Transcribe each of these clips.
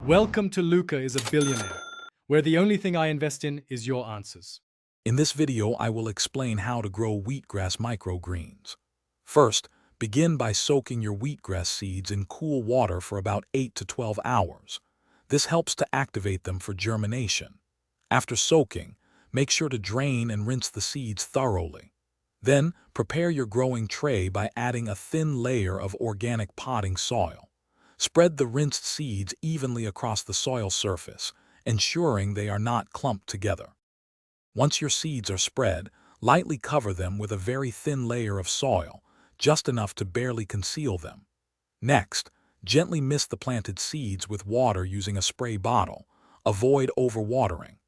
Welcome to Luca is a Billionaire, where the only thing I invest in is your answers. In this video, I will explain how to grow wheatgrass microgreens. First, begin by soaking your wheatgrass seeds in cool water for about 8 to 12 hours. This helps to activate them for germination. After soaking, make sure to drain and rinse the seeds thoroughly. Then, prepare your growing tray by adding a thin layer of organic potting soil. Spread the rinsed seeds evenly across the soil surface, ensuring they are not clumped together. Once your seeds are spread, lightly cover them with a very thin layer of soil, just enough to barely conceal them. Next, gently mist the planted seeds with water using a spray bottle. Avoid overwatering.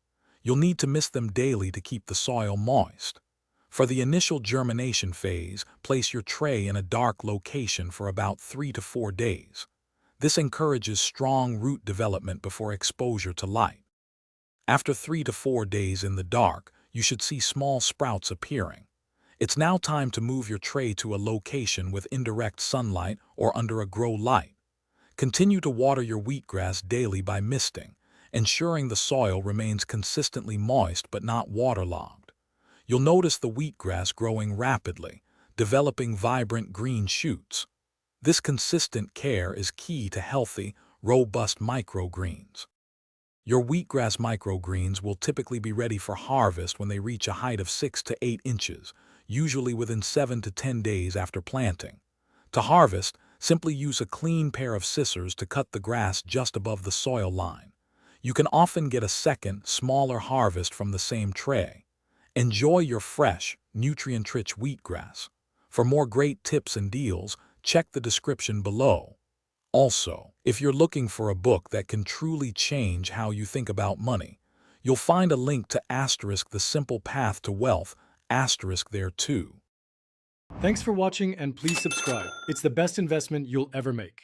You'll need to mist them daily to keep the soil moist. For the initial germination phase, place your tray in a dark location for about 3 to 4 days. This encourages strong root development before exposure to light. After 3 to 4 days in the dark, you should see small sprouts appearing. It's now time to move your tray to a location with indirect sunlight or under a grow light. Continue to water your wheatgrass daily by misting, ensuring the soil remains consistently moist but not waterlogged. You'll notice the wheatgrass growing rapidly, developing vibrant green shoots. This consistent care is key to healthy, robust microgreens. Your wheatgrass microgreens will typically be ready for harvest when they reach a height of 6 to 8 inches, usually within 7 to 10 days after planting. To harvest, simply use a clean pair of scissors to cut the grass just above the soil line. You can often get a second, smaller harvest from the same tray. Enjoy your fresh, nutrient-rich wheatgrass. For more great tips and deals, check the description below. Also, if you're looking for a book that can truly change how you think about money, you'll find a link to *The Simple Path to Wealth* there too. Thanks for watching and please subscribe. It's the best investment you'll ever make.